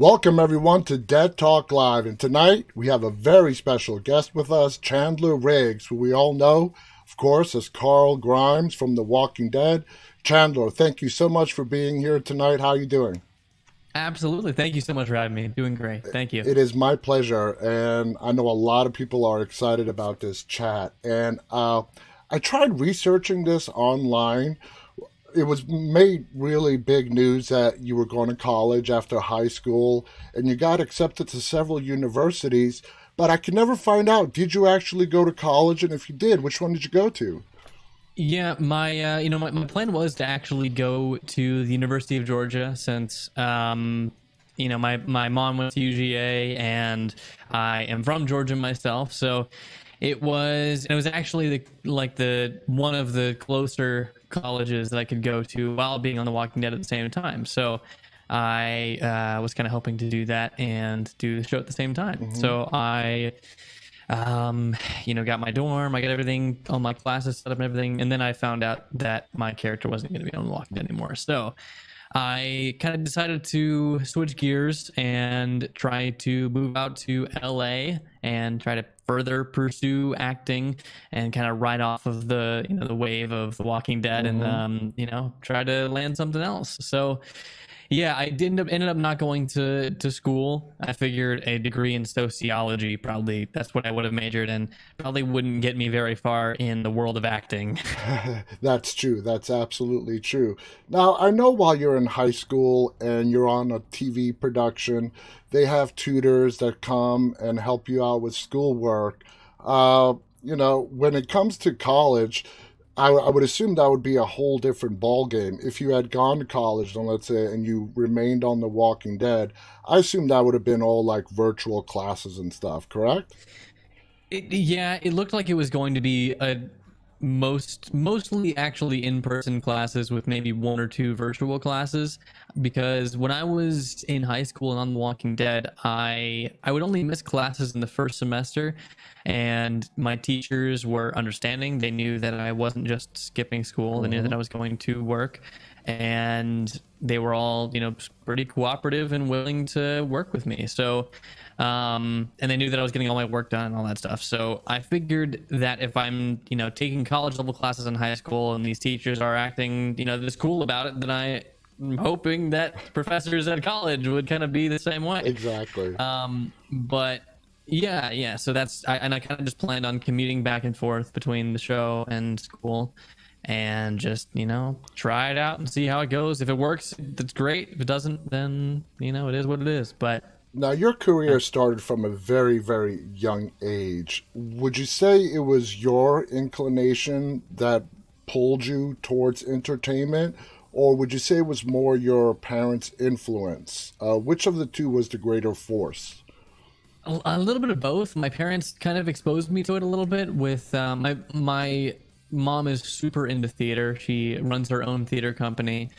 Welcome everyone to Dead Talk Live, and tonight we have a very special guest with us, Chandler Riggs, who we all know, of course, as Carl Grimes from The Walking Dead. Chandler, thank you so much for being here tonight. How are you doing? Absolutely. Thank you so much for having me. Doing great. Thank you. It is my pleasure, and I know a lot of people are excited about this chat. And I tried researching this online. It was made really big news that you were going to college after high school and you got accepted to several universities, but I could never find out, did you actually go to college? And if you did, which one did you go to? Yeah, my plan was to actually go to the University of Georgia since, my mom went to UGA and I am from Georgia myself. So it was actually the one of the closer colleges that I could go to while being on The Walking Dead at the same time. So I was kind of hoping to do that and do the show at the same time. So I got my dorm, I got everything, all my classes set up and everything, and then I found out that my character wasn't going to be on The Walking Dead anymore. So I kind of decided to switch gears and try to move out to LA and try to further pursue acting and kind of ride off of the wave of The Walking Dead and try to land something else. So yeah, I ended up not going to school. I figured a degree in sociology, probably that's what I would have majored in, probably wouldn't get me very far in the world of acting. That's true. That's absolutely true. Now, I know while you're in high school and you're on a TV production, they have tutors that come and help you out with schoolwork. When it comes to college, I would assume that would be a whole different ball game. If you had gone to college, then let's say, and you remained on The Walking Dead, I assume that would have been all like virtual classes and stuff, correct? It looked like it was going to be a mostly actually in-person classes with maybe one or two virtual classes, because when I was in high school and on The Walking Dead, I would only miss classes in the first semester, and my teachers were understanding. They knew that I wasn't just skipping school. They knew that I was going to work, and they were all pretty cooperative and willing to work with me. So and they knew that I was getting all my work done and all that stuff. So I figured that if I'm taking college level classes in high school and these teachers are acting this cool about it, then I'm hoping that professors at college would kind of be the same way. Exactly. But yeah, so I kind of just planned on commuting back and forth between the show and school and just try it out and see how it goes. If it works, that's great. If it doesn't, then it is what it is. But Now, your career started from a very, very young age. Would you say it was your inclination that pulled you towards entertainment, or would you say it was more your parents' influence? Which of the two was the greater force? a little bit of both. My parents kind of exposed me to it a little bit. With my mom is super into theater. She runs her own theater company,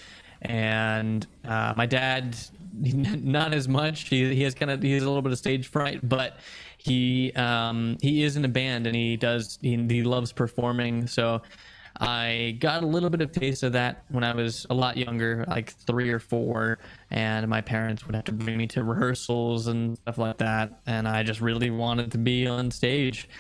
and my dad not as much. He has a little bit of stage fright, but he is in a band and he loves performing. So I got a little bit of taste of that when I was a lot younger, like 3 or 4, and my parents would have to bring me to rehearsals and stuff like that, and I just really wanted to be on stage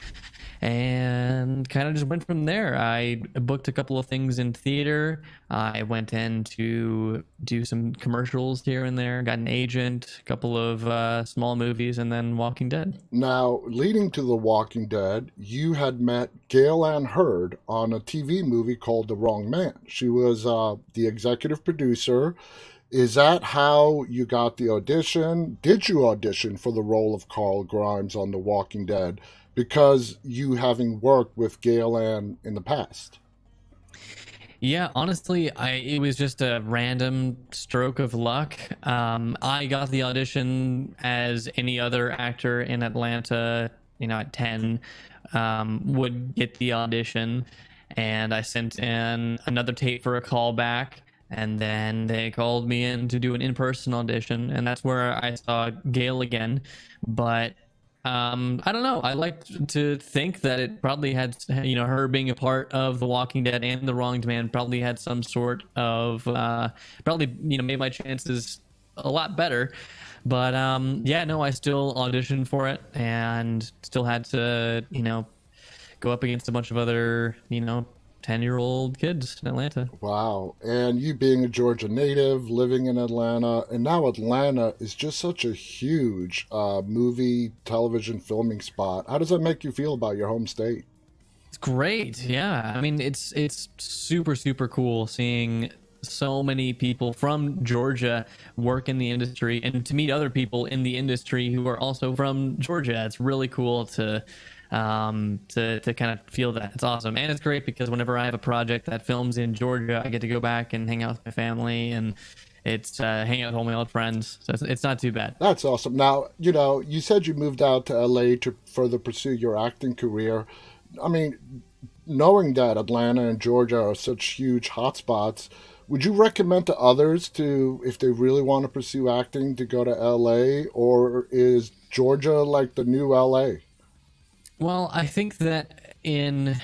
and kind of just went from there. I booked a couple of things in theater. I went in to do some commercials here and there, got an agent, a couple of small movies, and then Walking Dead. Now, leading to The Walking Dead, you had met Gail Ann Hurd on a TV movie called The Wrong Man. She was the executive producer. Is that how you got the audition? Did you audition for the role of Carl Grimes on The Walking Dead because you having worked with Gail Ann in the past? Yeah, honestly, it was just a random stroke of luck. I got the audition as any other actor in Atlanta, at 10, would get the audition, and I sent in another tape for a callback, and then they called me in to do an in-person audition, and that's where I saw Gail again. But I don't know. I like to think that it probably had, her being a part of The Walking Dead and The Wronged Man probably had some sort of, probably, made my chances a lot better. But yeah, no, I still auditioned for it and still had to, go up against a bunch of other, 10-year-old kids in Atlanta. Wow. And you being a Georgia native, living in Atlanta, and now Atlanta is just such a huge movie, television filming spot. How does that make you feel about your home state? It's great. Yeah. I mean, it's super super cool seeing so many people from Georgia work in the industry and to meet other people in the industry who are also from Georgia. It's really cool to kind of feel that. It's awesome. And it's great because whenever I have a project that films in Georgia, I get to go back and hang out with my family, and it's hang out with all my old friends. So it's not too bad. That's awesome. Now, you said you moved out to LA to further pursue your acting career. I mean, knowing that Atlanta and Georgia are such huge hotspots, would you recommend to others to, if they really want to pursue acting, to go to LA, or is Georgia like the new LA? Well, I think that in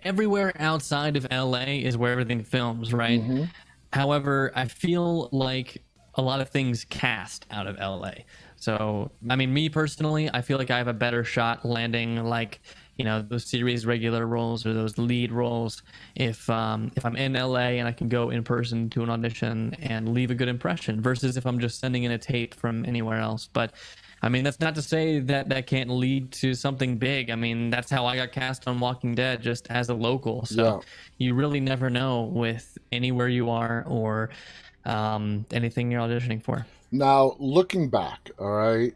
everywhere outside of LA is where everything films, right? Mm-hmm. However, I feel like a lot of things cast out of LA. So, I mean, me personally, I feel like I have a better shot landing like, those series regular roles or those lead roles if I'm in LA and I can go in person to an audition and leave a good impression versus if I'm just sending in a tape from anywhere else. But I mean, that's not to say that that can't lead to something big. I mean, that's how I got cast on Walking Dead just as a local. Yeah. So you really never know with anywhere you are or anything you're auditioning for. Now, looking back, all right,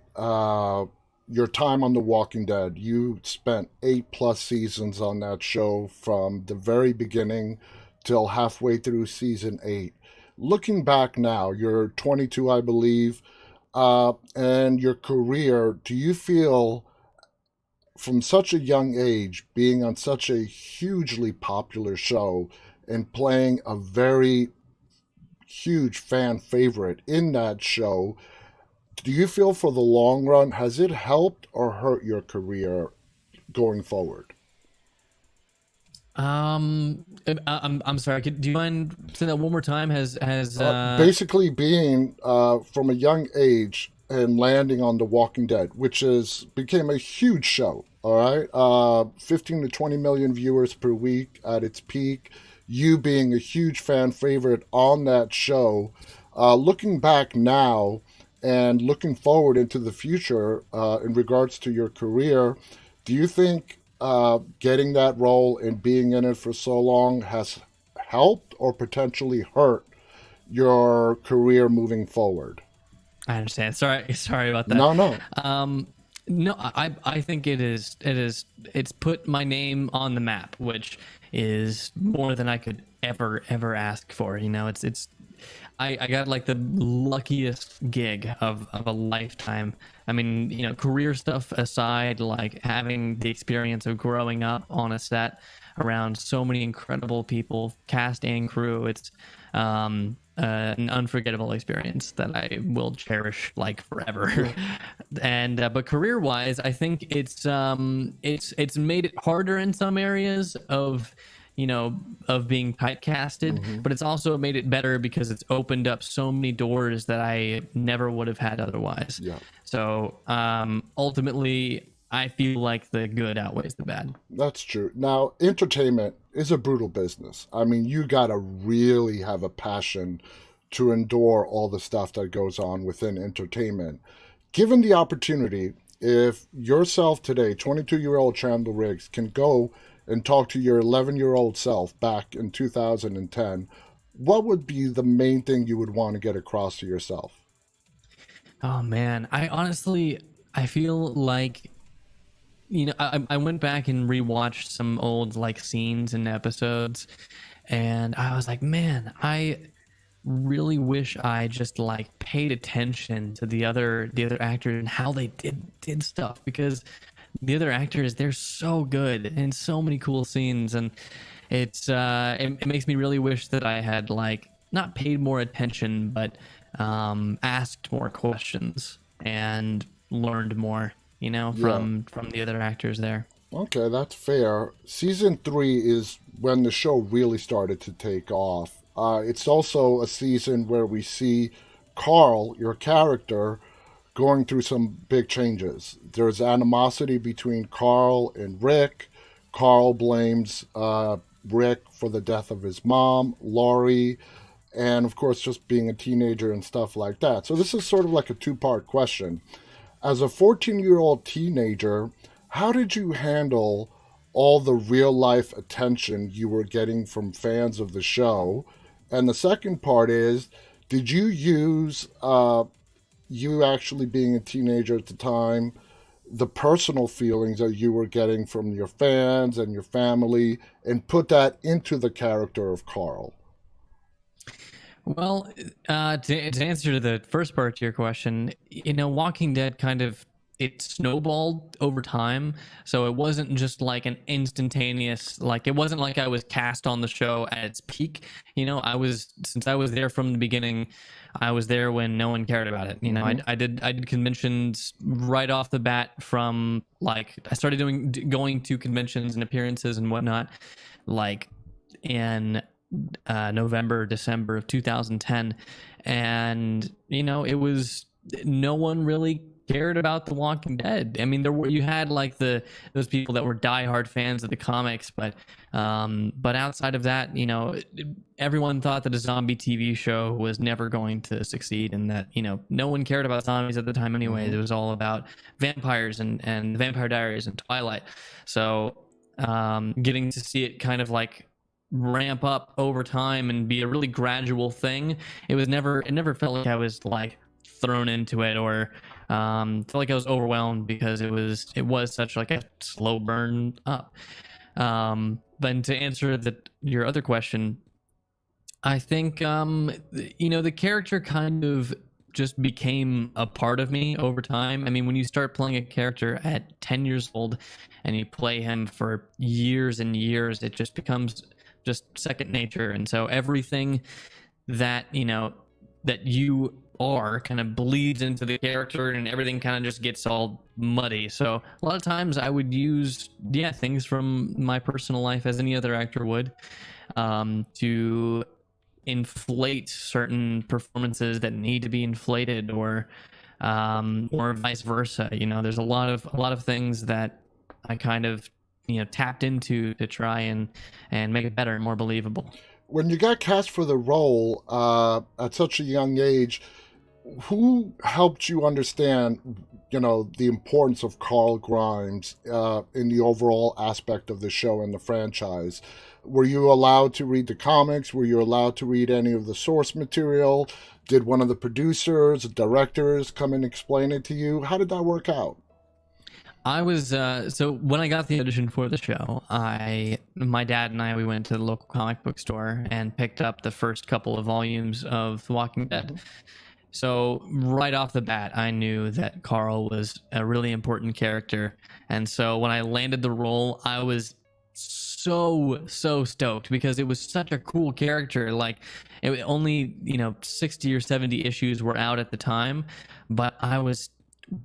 your time on The Walking Dead, you spent 8+ seasons on that show from the very beginning till halfway through season 8. Looking back now, you're 22, I believe, and your career, do you feel from such a young age, being on such a hugely popular show and playing a very huge fan favorite in that show, do you feel for the long run, has it helped or hurt your career going forward? I'm sorry. Do you mind saying that one more time? Basically, being from a young age and landing on The Walking Dead, which is became a huge show. All right, 15 to 20 million viewers per week at its peak. You being a huge fan favorite on that show. Looking back now and looking forward into the future in regards to your career, do you think getting that role and being in it for so long has helped or potentially hurt your career moving forward? I understand. Sorry about that. No, no. No, I think it's put my name on the map, which is more than I could ever ask for. I got like the luckiest gig of a lifetime. I mean, career stuff aside, like having the experience of growing up on a set around so many incredible people, cast and crew, it's an unforgettable experience that I will cherish like forever. And but career wise, I think it's made it harder in some areas of being typecasted, but it's also made it better because it's opened up so many doors that I never would have had otherwise. Yeah. So ultimately, I feel like the good outweighs the bad. That's true. Now, entertainment is a brutal business. I mean, you got to really have a passion to endure all the stuff that goes on within entertainment. Given the opportunity, if yourself today, 22-year-old Chandler Riggs, can go and talk to your 11-year-old self back in 2010, what would be the main thing you would want to get across to yourself? Oh man, I feel like I went back and rewatched some old like scenes and episodes, and I was like, man, I really wish I just like paid attention to the other actors and how they did stuff, because the other actors, they're so good in so many cool scenes, and it makes me really wish that I had like not paid more attention, but asked more questions and learned more, from the other actors there. Okay, that's fair. Season 3 is when the show really started to take off. It's also a season where we see Carl, your character, going through some big changes. There's animosity between Carl and Rick. Carl blames Rick for the death of his mom, Laurie, and of course, just being a teenager and stuff like that. So, this is sort of like a two-part question. As a 14-year-old teenager, how did you handle all the real life attention you were getting from fans of the show? And the second part is, did you use you actually being a teenager at the time, the personal feelings that you were getting from your fans and your family, and put that into the character of Carl? Well, to answer the first part to your question, Walking Dead kind of it snowballed over time, so it wasn't just like an instantaneous, like it wasn't like I was cast on the show at its peak. Since I was there from the beginning, I was there when no one cared about it. I did conventions right off the bat. From like I started going to conventions and appearances and whatnot, like in November, December of 2010, and it was no one really cared about The Walking Dead. I mean, you had like those people that were diehard fans of the comics, but outside of that, everyone thought that a zombie TV show was never going to succeed, and that no one cared about zombies at the time anyway. It was all about vampires and the Vampire Diaries and Twilight. So getting to see it kind of like ramp up over time and be a really gradual thing, it never felt like I was like thrown into it, or felt like I was overwhelmed, because it was such like a slow burn up. But to answer your other question, I think the character kind of just became a part of me over time. I mean, when you start playing a character at 10 years old and you play him for years and years, it just becomes just second nature. And so everything that that you are kind of bleeds into the character, and everything kind of just gets all muddy. So a lot of times I would use things from my personal life, as any other actor would, to inflate certain performances that need to be inflated, or vice versa. There's a lot of things that I kind of tapped into to try and make it better and more believable. When you got cast for the role at such a young age, who helped you understand, the importance of Carl Grimes in the overall aspect of the show and the franchise? Were you allowed to read the comics? Were you allowed to read any of the source material? Did one of the producers, directors come and explain it to you? How did that work out? I was so when I got the audition for the show, my dad and we went to the local comic book store and picked up the first couple of volumes of The Walking Dead. So right off the bat, I knew that Carl was a really important character, and so when I landed the role, I was so stoked, because it was such a cool character. Like, it only 60 or 70 issues were out at the time, but I was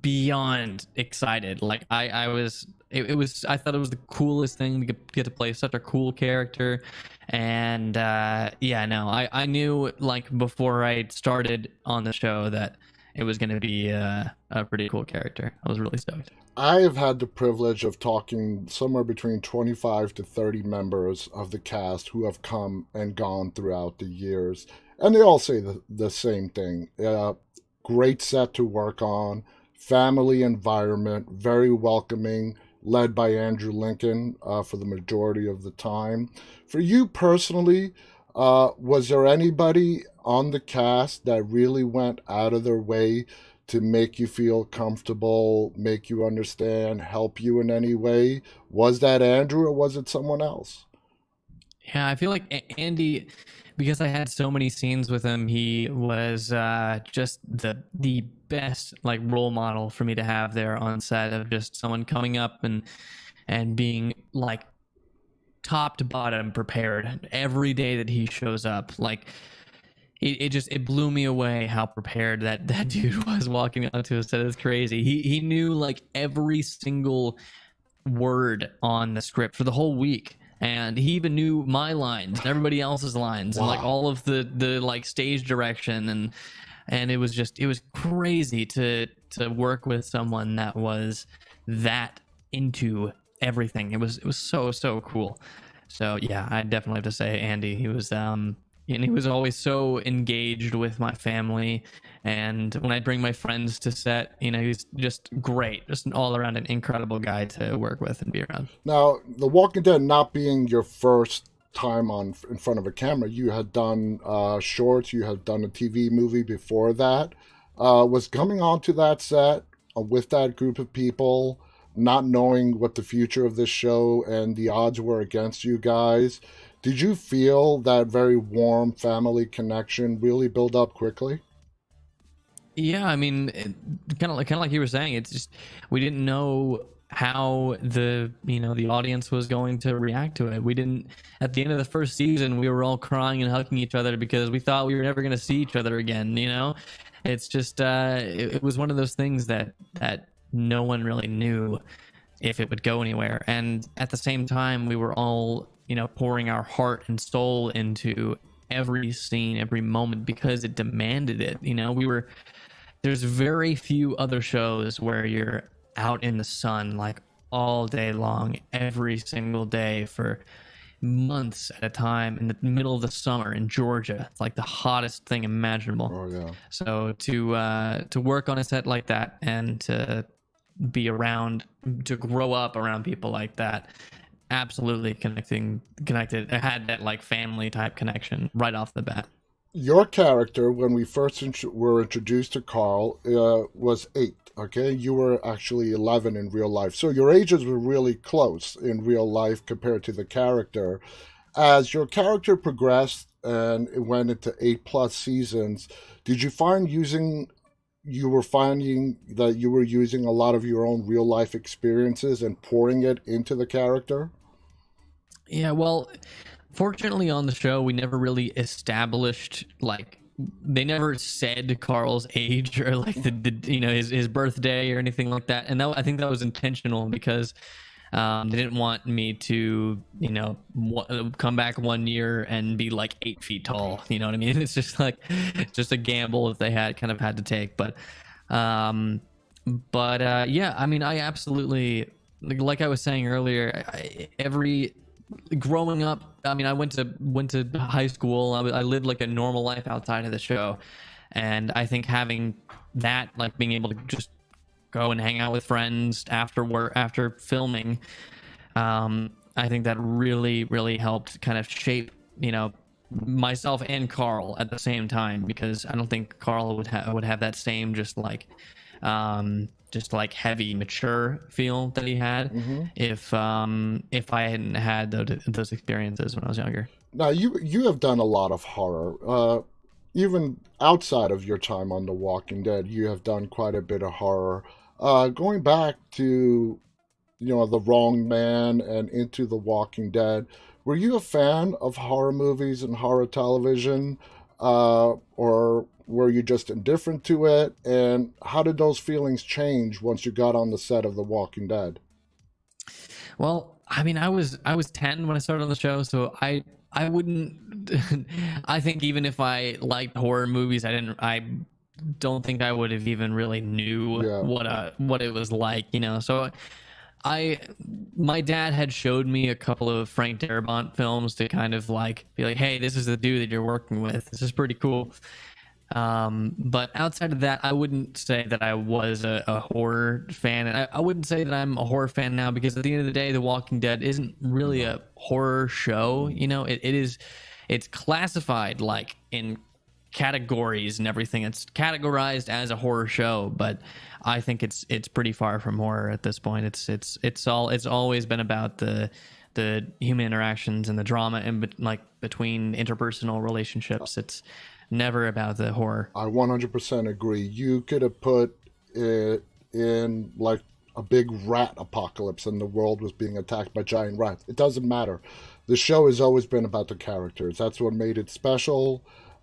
beyond excited. Like I was, I thought it was the coolest thing to get to play such a cool character. And I knew, like, before I started on the show, that it was going to be a pretty cool character. I was really stoked. I have had the privilege of talking somewhere between 25 to 30 members of the cast who have come and gone throughout the years, and they all say the same thing. Great set to work on, family environment, very welcoming, led by Andrew Lincoln for the majority of the time. For you personally, was there anybody on the cast that really went out of their way to make you feel comfortable, make you understand, help you in any way? Was that Andrew, or was it someone else? Yeah, I feel like Andy, because I had so many scenes with him, he was just the best, like, role model for me to have there on set, of just someone coming up and being, like, top to bottom prepared every day that he shows up. Like, it blew me away how prepared that dude was walking onto a set. It's crazy. He knew, like, every single word on the script for the whole week. And he even knew my lines and everybody else's lines. Wow. And, like, all of the like stage direction. And and it was crazy to work with someone that was that into everything. It was so cool. So yeah, I definitely have to say Andy. He was and he was always so engaged with my family, and when I bring my friends to set, you know, he's just great, just an all around an incredible guy to work with and be around. Now, The Walking Dead not being your first time on in front of a camera, you had done shorts, you had done a TV movie before that. Was coming onto that set with that group of people, not knowing what the future of this show and the odds were against you guys. Did you feel that very warm family connection really build up quickly? Yeah, I mean, kind of like you were saying, it's just we didn't know how the you know the audience was going to react to it. We didn't at the end of the first season we were all crying and hugging each other because we thought we were never going to see each other again. You know, it's just it was one of those things that no one really knew if it would go anywhere. And at the same time, we were all pouring our heart and soul into every scene, every moment because it demanded it. We were there's very few other shows where you're out in the sun like all day long, every single day for months at a time in the middle of the summer in Georgia. It's like the hottest thing imaginable. Oh yeah. So to work on a set like that and to be around, to grow up around people like that, absolutely connected. I had that like family type connection right off the bat. Your character, when we first were introduced to Carl, was 8. Okay, you were actually 11 in real life, so your ages were really close in real life compared to the character. As your character progressed and it went into 8+ seasons, did you find you were finding that you were using a lot of your own real life experiences and pouring it into the character? Yeah, well, fortunately on the show we never really established, like, they never said Carl's age or like the his birthday or anything like that, and I think that was intentional because they didn't want me to come back 1 year and be like 8 feet tall. You know what I mean? It's just like just a gamble that they had to take. Yeah, I mean, I absolutely, like I was saying earlier, every growing up, I mean, I went to high school. I lived like a normal life outside of the show, and I think having that, like being able to just go and hang out with friends after work, after filming, I think that really helped kind of shape myself and Carl at the same time, because I don't think Carl would have that same just like heavy mature feel that he had Mm-hmm. if I hadn't had those experiences when I was younger. Now, you have done a lot of horror. Even outside of your time on The Walking Dead, you have done quite a bit of horror. Going back to, The Wrong Man and into The Walking Dead, were you a fan of horror movies and horror television? Or were you just indifferent to it? And how did those feelings change once you got on the set of The Walking Dead? Well, I mean, I was 10 when I started on the show, so I wouldn't I think even if I liked horror movies, I don't think I would have even really knew Yeah. what it was like. So my dad had showed me a couple of Frank Darabont films to kind of like be like, hey, this is the dude that you're working with. This is pretty cool. But outside of that, I wouldn't say that I was a horror fan, and I wouldn't say that I'm a horror fan now, because at the end of the day, The Walking Dead isn't really a horror show. It's classified like in categories and everything. It's categorized as a horror show, but I think it's pretty far from horror at this point. It's always been about the human interactions and the drama and like between interpersonal relationships. It's never about the horror. I 100% agree. You could have put it in like a big rat apocalypse and the world was being attacked by giant rats. It doesn't matter. The show has always been about the characters. That's what made it special.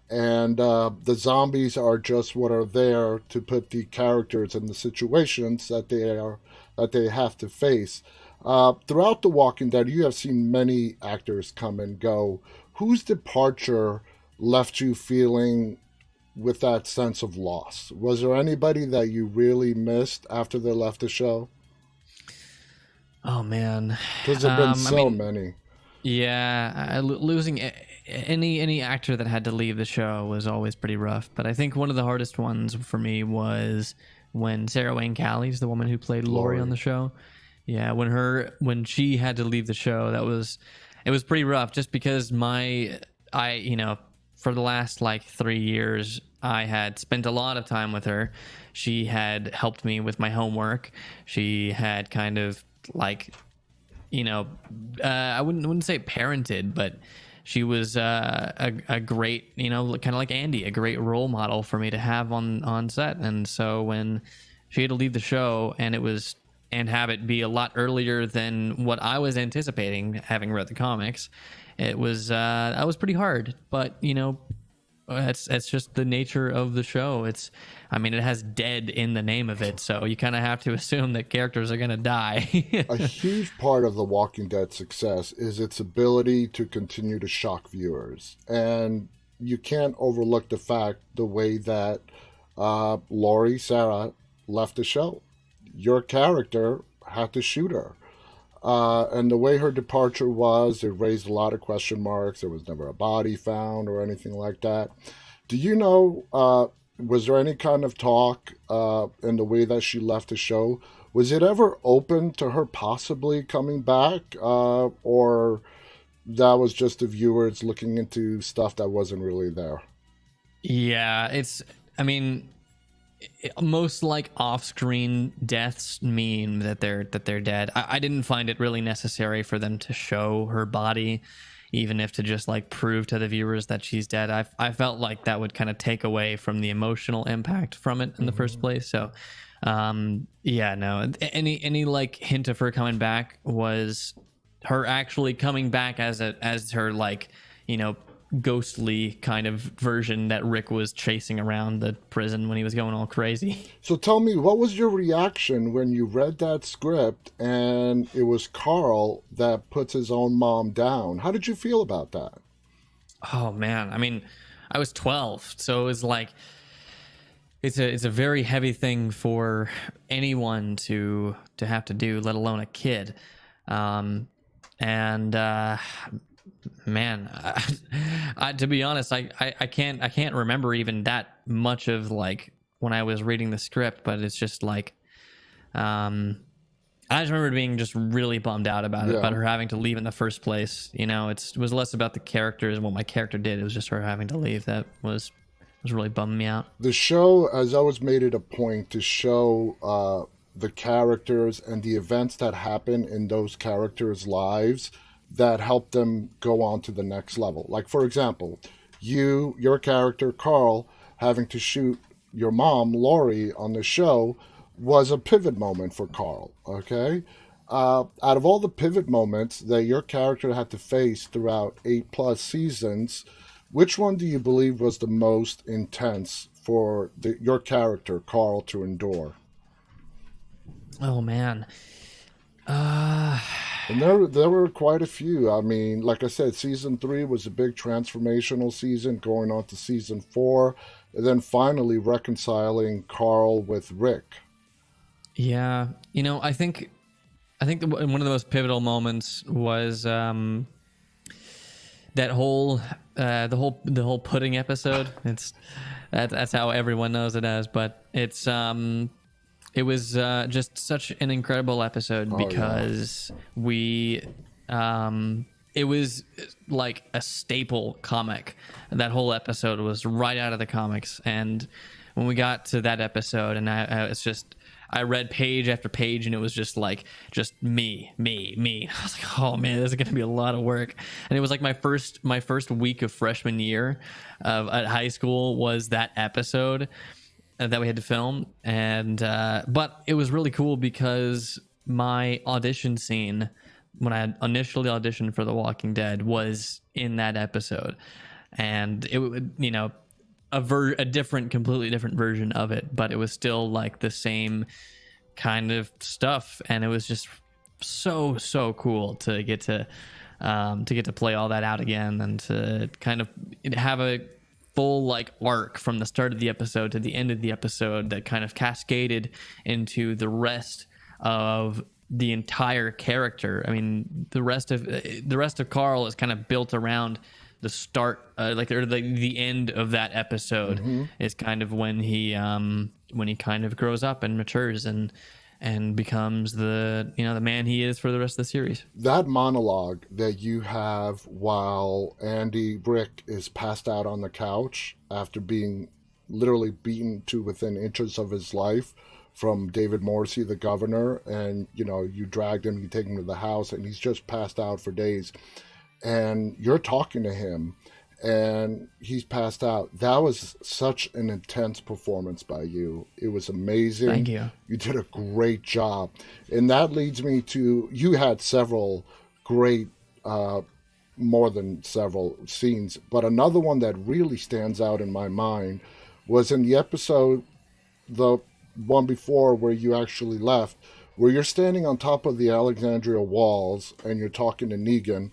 And the zombies are just what are there to put the characters in the situations that they have to face. Throughout The Walking Dead, you have seen many actors come and go. Whose departure left you feeling with that sense of loss? Was there anybody that you really missed after they left the show? Oh man. Because there have been I so mean, many. yeah, losing any actor that had to leave the show was always pretty rough. But I think one of the hardest ones for me was when Sarah Wayne Callies, the woman who played Laurie on the show, yeah, when she had to leave the show, it was pretty rough. Just because for the last like 3 years, I had spent a lot of time with her. She had helped me with my homework. She had kind of like, I wouldn't say parented, but she was a great, kind of like Andy, a great role model for me to have on set. And so when she had to leave the show and have it be a lot earlier than what I was anticipating, having read the comics, it was that was pretty hard. But that's just the nature of the show. It has dead in the name of it, so you kind of have to assume that characters are going to die. A huge part of The Walking Dead's success is its ability to continue to shock viewers. And you can't overlook the way that Laurie, Sarah, left the show. Your character had to shoot her. And the way her departure was, it raised a lot of question marks. There was never a body found or anything like that. Do you know, was there any kind of talk in the way that she left the show? Was it ever open to her possibly coming back? Or that was just the viewers looking into stuff that wasn't really there? Yeah, most like off-screen deaths mean that they're dead. I didn't find it really necessary for them to show her body, even if to just like prove to the viewers that she's dead. I felt like that would kind of take away from the emotional impact from it in the first place. So yeah, no, any like hint of her coming back was her actually coming back as her like, ghostly kind of version that Rick was chasing around the prison when he was going all crazy. So tell me, what was your reaction when you read that script and it was Carl that puts his own mom down? How did you feel about that? Oh man, I was 12, so it was like it's a very heavy thing for anyone to have to do, let alone a kid. Man, to be honest, I can't remember even that much of like when I was reading the script, but it's just like I just remember being just really bummed out about it, about her having to leave in the first place. It was less about the characters and what my character did. It was just her having to leave that was really bumming me out. The show has always made it a point to show the characters and the events that happen in those characters' lives that help them go on to the next level. Like, for example, your character, Carl, having to shoot your mom, Laurie, on the show was a pivot moment for Carl, okay? Out of all the pivot moments that your character had to face throughout 8+ seasons, which one do you believe was the most intense for your character, Carl, to endure? Oh, man. And there were quite a few. Like I said, season 3 was a big transformational season, going on to season 4, and then finally reconciling Carl with Rick. Yeah, I think one of the most pivotal moments was that whole the whole pudding episode. That's how everyone knows it as, but it was just such an incredible episode because it was like a staple comic. That whole episode was right out of the comics. And when we got to that episode, and I read page after page, and it was just me. I was like, oh man, this is going to be a lot of work. And it was like my first week of freshman year at high school was that episode that we had to film. And but it was really cool because my audition scene when I had initially auditioned for The Walking Dead was in that episode, and it would a completely different version of it, but it was still like the same kind of stuff, and it was just so cool to get to play all that out again, and to kind of have a full like arc from the start of the episode to the end of the episode that kind of cascaded into the rest of the entire character. I mean, the rest of Carl is kind of built around the start, the end of that episode is kind of when he kind of grows up and matures and becomes the man he is for the rest of the series. That monologue that you have while Andy Rick is passed out on the couch after being literally beaten to within inches of his life from David Morrissey, the governor, and you dragged him, you take him to the house, and he's just passed out for days, and you're talking to him and he's passed out. That was such an intense performance by you. It was amazing. Thank you. You did a great job. And that leads me to, you had several great, more than several scenes, but another one that really stands out in my mind was in the episode, the one before where you actually left, where you're standing on top of the Alexandria walls and you're talking to Negan,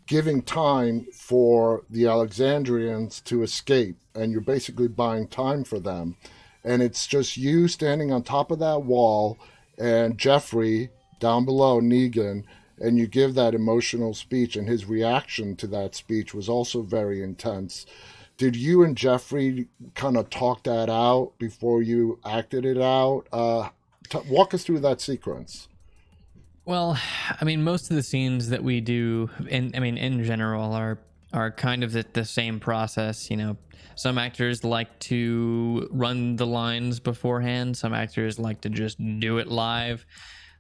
giving time for the Alexandrians to escape, and you're basically buying time for them. And it's just you standing on top of that wall and Jeffrey down below, Negan, and you give that emotional speech, and his reaction to that speech was also very intense. Did you and Jeffrey kind of talk that out before you acted it out? Walk us through that sequence. Well, I mean, most of the scenes that we do, in general, are kind of the same process. Some actors like to run the lines beforehand. Some actors like to just do it live.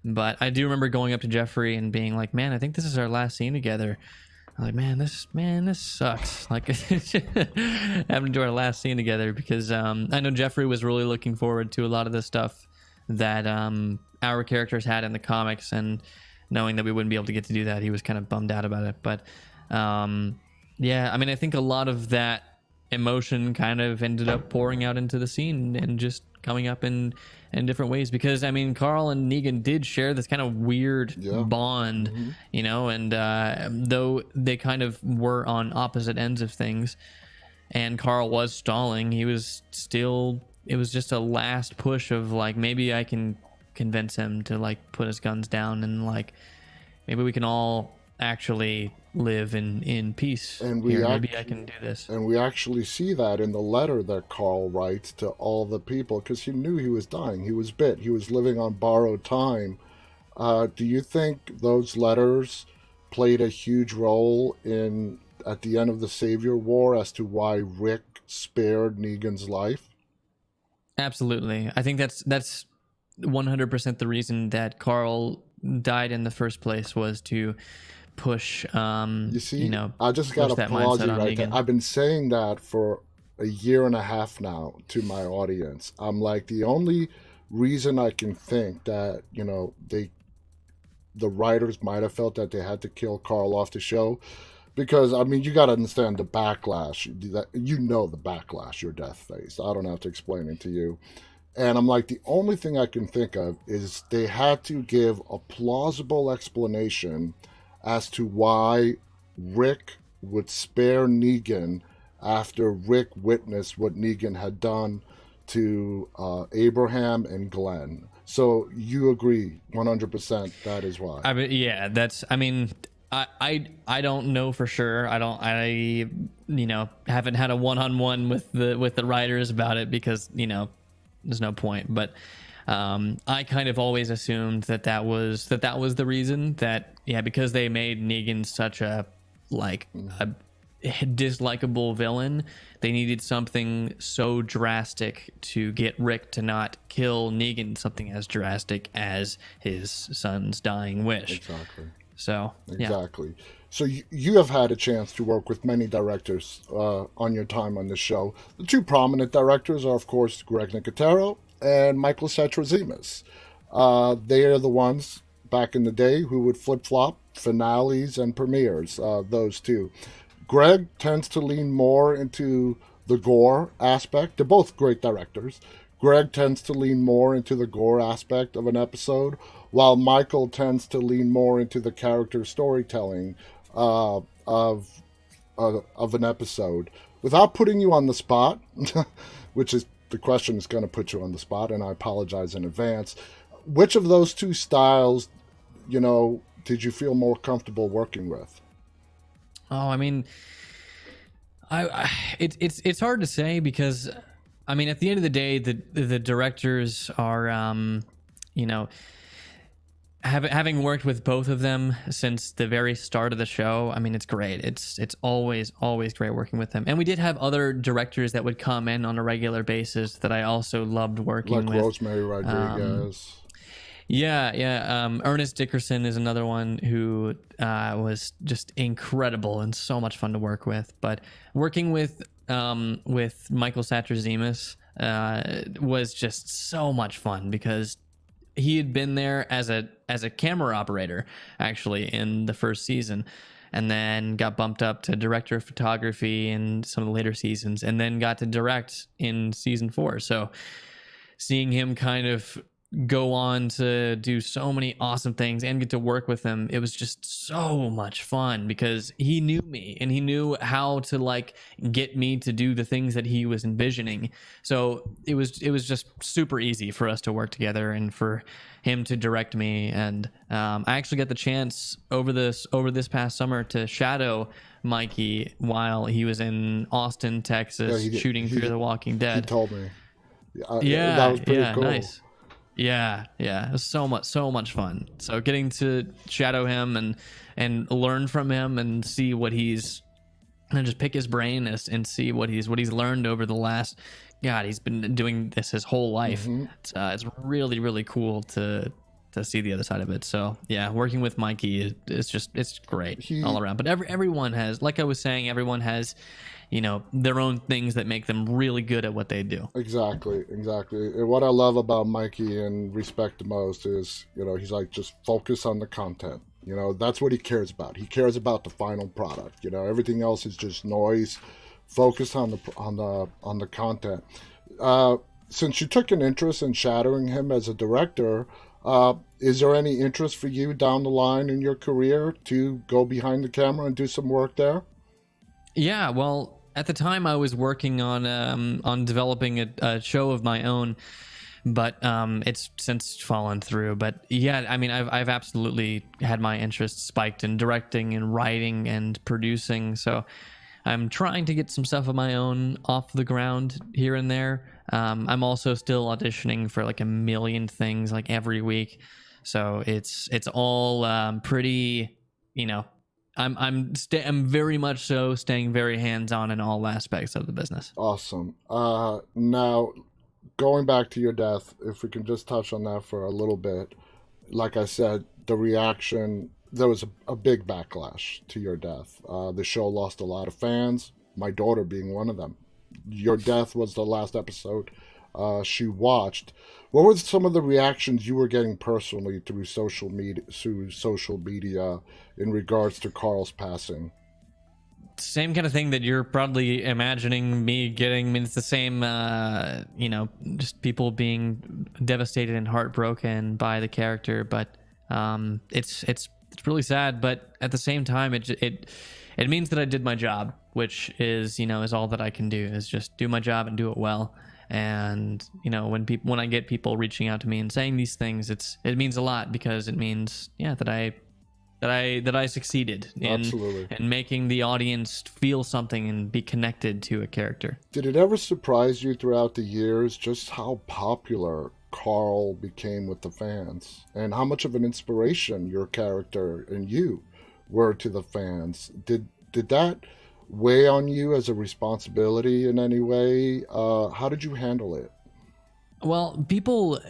But I do remember going up to Jeffrey and being like, "Man, I think this is our last scene together." I'm like, this sucks. Like, having to do our last scene together, because I know Jeffrey was really looking forward to a lot of the stuff that our characters had in the comics, and knowing that we wouldn't be able to get to do that, he was kind of bummed out about it. But I think a lot of that emotion kind of ended up pouring out into the scene and just coming up in different ways, because Carl and Negan did share this kind of weird bond, and though they kind of were on opposite ends of things, and Carl was stalling, he was still, it was just a last push of like, maybe I can convince him to like put his guns down, and like maybe we can all actually live in peace. And maybe I can do this. And we actually see that in the letter that Carl writes to all the people, because he knew he was dying. He was bit. He was living on borrowed time. Do you think those letters played a huge role at the end of the Savior War as to why Rick spared Negan's life? Absolutely. I think that's 100% the reason that Carl died in the first place, was to push you see, I just got to pause you right there. I've been saying that for a year and a half now to my audience. I'm like, the only reason I can think that the writers might have felt that they had to kill Carl off the show, because you got to understand the backlash, the backlash your death faced. I don't have to explain it to you. And I'm like, the only thing I can think of is they had to give a plausible explanation as to why Rick would spare Negan after Rick witnessed what Negan had done to Abraham and Glenn. So you agree 100% that is why. I don't know for sure. I haven't had a one-on-one with the writers about it, because there's no point. But I kind of always assumed that was the reason, that because they made Negan such a dislikable villain, they needed something so drastic to get Rick to not kill Negan, something as drastic as his son's dying wish. Exactly. So exactly. So you have had a chance to work with many directors on your time on the show. The two prominent directors are, of course, Greg Nicotero and Michael Satrazemis. They are the ones back in the day who would flip-flop finales and premieres, those two. Greg tends to lean more into the gore aspect. They're both great directors. Greg tends to lean more into the gore aspect of an episode, while Michael tends to lean more into the character storytelling of an episode. without putting you on the spot, which is the question is going to put you on the spot, and I apologize in advance. Which of those two styles, did you feel more comfortable working with? Oh, I mean, it's hard to say because, I mean, at the end of the day, the directors are, having worked with both of them since the very start of the show, I mean, it's great. It's always great working with them. And we did have other directors that would come in on a regular basis that I also loved working with. Like Rosemary Rodriguez. Yeah. Ernest Dickerson is another one who was just incredible and so much fun to work with. But working with Michael Satrazemis was just so much fun because he had been there as a camera operator actually in the first season, and then got bumped up to director of photography in some of the later seasons, and then got to direct in season 4. So seeing him kind of go on to do so many awesome things and get to work with him, it was just so much fun because he knew me and he knew how to like get me to do the things that he was envisioning. So it was just super easy for us to work together and for him to direct me. And I actually got the chance over this past summer to shadow Mikey while he was in Austin, Texas, shooting Fear the Walking Dead. He told me. Yeah, that was pretty cool. Nice. Yeah, it was so much fun. So getting to shadow him and learn from him and see what he's, and just pick his brain and see what he's learned over the last, God, he's been doing this his whole life. Mm-hmm. It's really cool to see the other side of it. So yeah, working with Mikey it's great all around. But everyone has, like I was saying, everyone has, their own things that make them really good at what they do. Exactly. And what I love about Mikey and respect the most is, he's like, just focus on the content. That's what he cares about. He cares about the final product. Everything else is just noise. Focus on the content. Since you took an interest in shadowing him as a director, is there any interest for you down the line in your career to go behind the camera and do some work there? Yeah, well, at the time I was working on developing a show of my own, but it's since fallen through. But yeah, I mean, I've absolutely had my interest spiked in directing and writing and producing. So I'm trying to get some stuff of my own off the ground here and there. I'm also still auditioning for like a million things like every week. So it's all pretty, I'm very much so staying very hands-on in all aspects of the business. Awesome. Now, going back to your death, if we can just touch on that for a little bit. Like I said, the reaction, there was a big backlash to your death. The show lost a lot of fans, my daughter being one of them. Your death was the last episode she watched. What were some of the reactions you were getting personally through social media in regards to Carl's passing? Same kind of thing that you're probably imagining me getting. I mean, it's the same, just people being devastated and heartbroken by the character. But it's really sad. But at the same time, it means that I did my job, which is all that I can do, is just do my job and do it well. And when I get people reaching out to me and saying these things, it means a lot, because it means that I succeeded in making the audience feel something and be connected to a character. Did it ever surprise you throughout the years just how popular Carl became with the fans, and how much of an inspiration your character and you were to the fans? Did that weigh on you as a responsibility in any way? How did you handle it? Well, people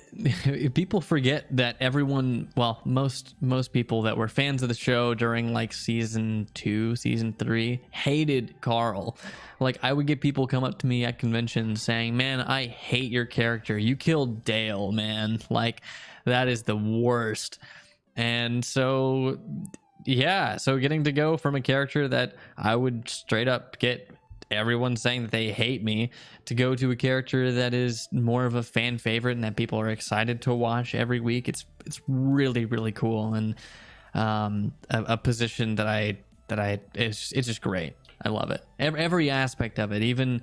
forget that everyone, well, most people that were fans of the show during like season 2, season 3 hated Carl. Like, I would get people come up to me at conventions saying, "Man, I hate your character. You killed Dale, man. Like, that is the worst." And so getting to go from a character that I would straight up get everyone saying that they hate me, to go to a character that is more of a fan favorite and that people are excited to watch every week, it's really, really cool, and a position that it's just great. I love it. Every aspect of it, even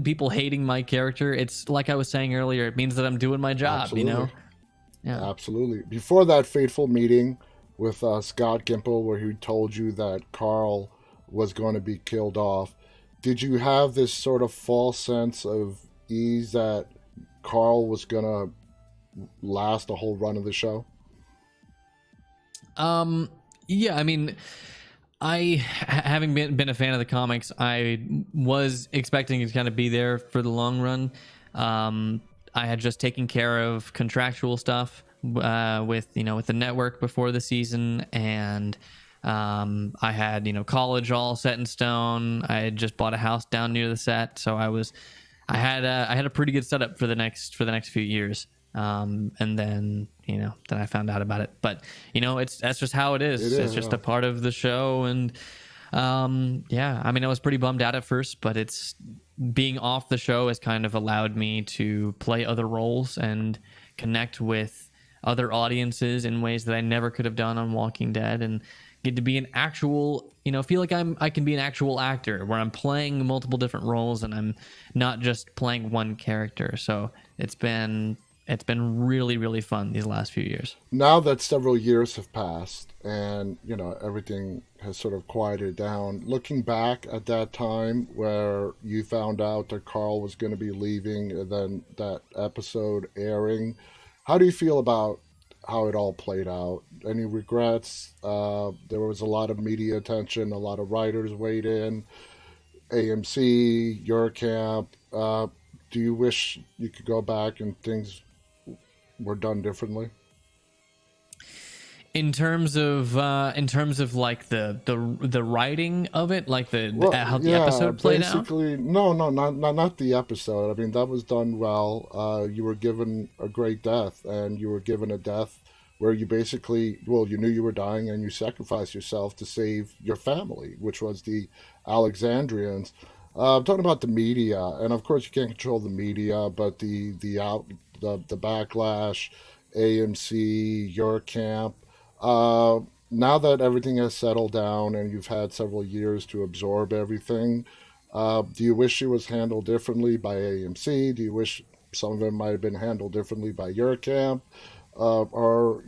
people hating my character. It's like I was saying earlier. It means that I'm doing my job. Absolutely. You know. Yeah. Absolutely. Before that fateful meeting with Scott Gimple, where he told you that Carl was going to be killed off, did you have this sort of false sense of ease that Carl was going to last the whole run of the show? Yeah. I mean, having been a fan of the comics, I was expecting it to kind of be there for the long run. I had just taken care of contractual stuff with the network before the season, and I had college all set in stone. I had just bought a house down near the set, so I had a pretty good setup for the next few years. And then then I found out about it, but that's just how it is. It's just a part of the show, and yeah, I mean, I was pretty bummed out at first, but it's being off the show has kind of allowed me to play other roles and connect with other audiences in ways that I never could have done on Walking Dead, and get to be an actual, feel like I can be an actual actor where I'm playing multiple different roles and I'm not just playing one character. So it's been really, really fun these last few years. Now that several years have passed and, everything has sort of quieted down, looking back at that time where you found out that Carl was going to be leaving and then that episode airing, how do you feel about how it all played out? Any regrets? There was a lot of media attention, a lot of writers weighed in, AMC, your camp. Do you wish you could go back and things were done differently? In terms of like the writing of it, like how the episode played out. Basically, no, not the episode. I mean, that was done well. You were given a great death, and you were given a death where you basically, you knew you were dying, and you sacrificed yourself to save your family, which was the Alexandrians. I'm talking about the media, and of course you can't control the media, but the backlash, AMC, your camp. Now that everything has settled down and you've had several years to absorb everything, do you wish it was handled differently by AMC? Do you wish some of it might have been handled differently by your camp? Or,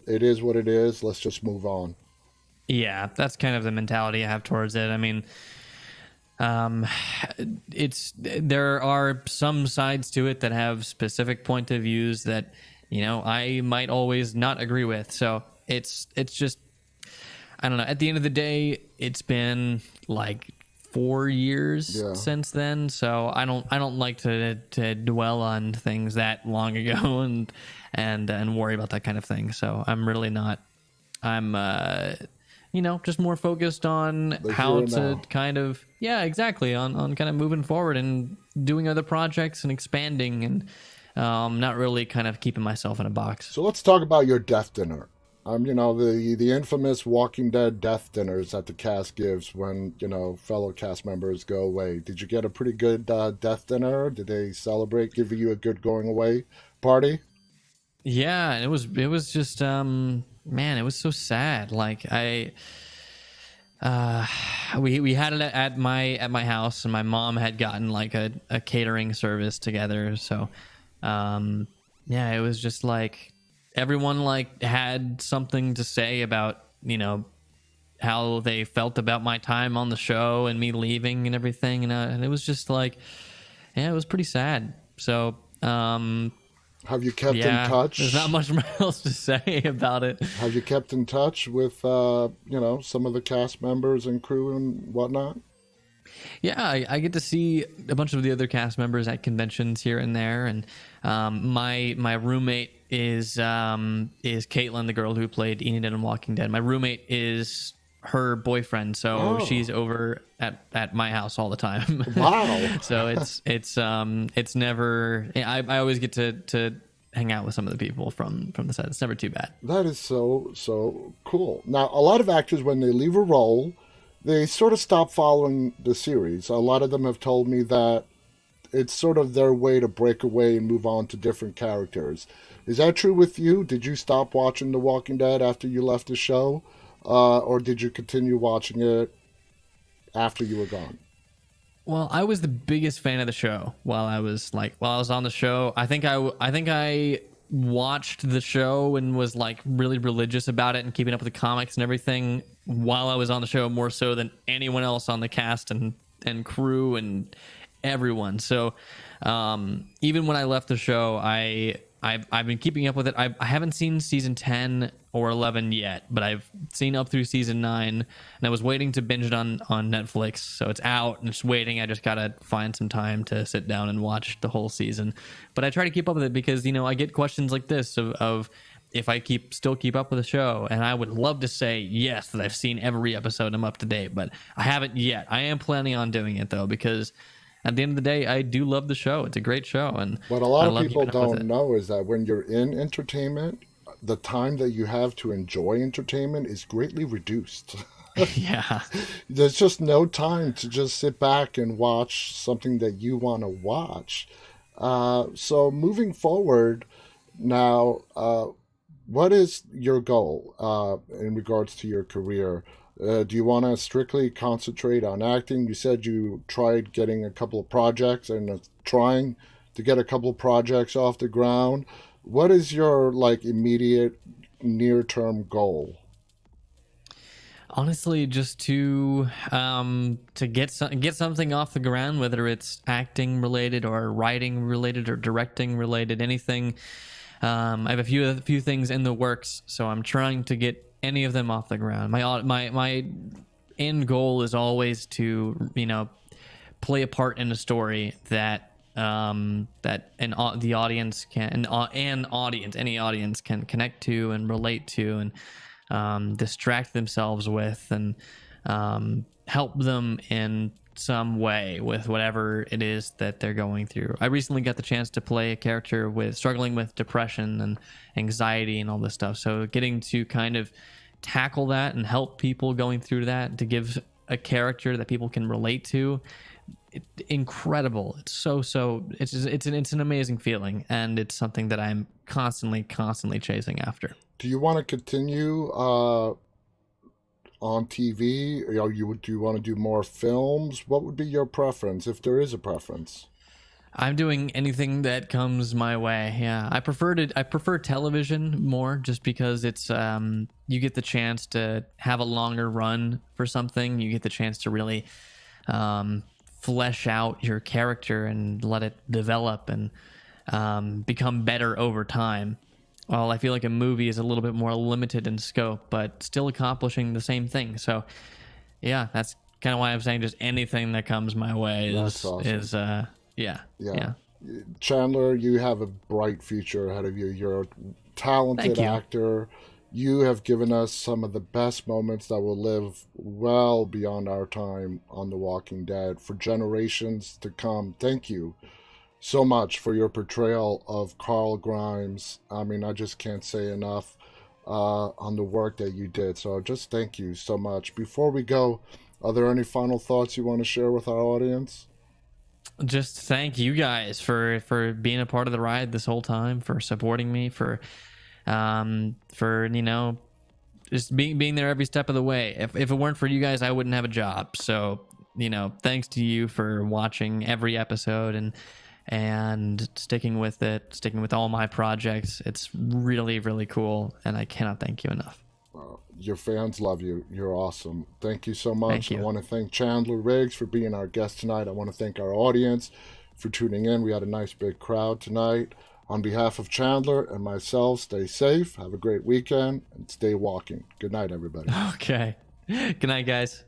it is what it is. Let's just move on. Yeah, that's kind of the mentality I have towards it. I mean, there are some sides to it that have specific point of views that I might always not agree with. So it's just, I don't know. At the end of the day, it's been like 4 years since then, so I don't like to dwell on things that long ago and worry about that kind of thing. So I'm really not. I'm just more focused on how to kind of exactly on kind of moving forward and doing other projects and expanding, and not really kind of keeping myself in a box. So let's talk about your death dinner. The infamous Walking Dead death dinners that the cast gives when, fellow cast members go away. Did you get a pretty good death dinner? Did they celebrate, give you a good going away party? Yeah, it was just, man, it was so sad. Like we had it at my house, and my mom had gotten like a catering service together. So, it was just like, everyone like had something to say about how they felt about my time on the show and me leaving and everything, and it was just like, it was pretty sad. So have you kept in touch? There's not much else to say about it. Have you kept in touch with some of the cast members and crew and whatnot? Yeah, I get to see a bunch of the other cast members at conventions here and there, and my roommate is Caitlin, the girl who played Enid in Walking Dead. My roommate is her boyfriend, so she's over at my house all the time. Wow! So it's never. I always get to hang out with some of the people from the set. It's never too bad. That is so cool. Now, a lot of actors, when they leave a role, they sort of stop following the series. A lot of them have told me that it's sort of their way to break away and move on to different characters. Is that true with you? Did you stop watching The Walking Dead after you left the show? Or did you continue watching it after you were gone? Well, I was the biggest fan of the show while I was on the show. I think I watched the show and was like really religious about it and keeping up with the comics and everything while I was on the show, more so than anyone else on the cast and crew and everyone. So even when I left the show, I've been keeping up with it. I haven't seen season 10 or 11 yet, but I've seen up through season 9, and I was waiting to binge it on Netflix. So it's out and it's waiting. I just gotta find some time to sit down and watch the whole season. But I try to keep up with it because, you know, I get questions like this of if I still keep up with the show, and I would love to say yes, that I've seen every episode and I'm up to date, but I haven't yet. I am planning on doing it though, because at the end of the day, I do love the show. It's a great show. And what a lot of people don't know is that when you're in entertainment, the time that you have to enjoy entertainment is greatly reduced. Yeah. There's just no time to just sit back and watch something that you want to watch. So moving forward now, what is your goal in regards to your career? Do you want to strictly concentrate on acting? You said you tried getting a couple of projects and trying to get a couple of projects off the ground. What is your like immediate near-term goal? Honestly, just to get something off the ground, whether it's acting related or writing related or directing related, anything. I have a few things in the works, so I'm trying to get any of them off the ground. My end goal is always to, you know, play a part in a story that the audience can, any audience can connect to and relate to and distract themselves with, and help them in some way with whatever it is that they're going through. I recently got the chance to play a character struggling with depression and anxiety and all this stuff. So getting to kind of tackle that and help people going through that, to give a character that people can relate to, incredible. It's it's an amazing feeling, and it's something that I'm constantly chasing after. Do you want to continue on TV? Do you want to do more films? What would be your preference, if there is a preference? I'm doing anything that comes my way. Yeah, I prefer television more, just because it's you get the chance to have a longer run for something. You get the chance to really flesh out your character and let it develop and become better over time. Well, I feel like a movie is a little bit more limited in scope, but still accomplishing the same thing. So, yeah, that's kind of why I'm saying just anything that comes my way is yeah. Chandler, you have a bright future ahead of you. You're a talented actor. You have given us some of the best moments that will live well beyond our time on The Walking Dead for generations to come. Thank you so much for your portrayal of Carl Grimes. I mean, I just can't say enough on the work that you did. So just thank you so much. Before we go, are there any final thoughts you want to share with our audience? Just thank you guys for being a part of the ride this whole time, for supporting me, for you know, just being there every step of the way. If it weren't for you guys, I wouldn't have a job. So, you know, thanks to you for watching every episode and sticking with it, sticking with all my projects. It's really, really cool, and I cannot thank you enough. Your fans love you. You're awesome. Thank you so much. Thank you. I want to thank Chandler Riggs for being our guest tonight. I want to thank our audience for tuning in. We had a nice big crowd tonight. On behalf of Chandler and myself, stay safe, have a great weekend, and stay walking. Good night, everybody. Okay. Good night, guys.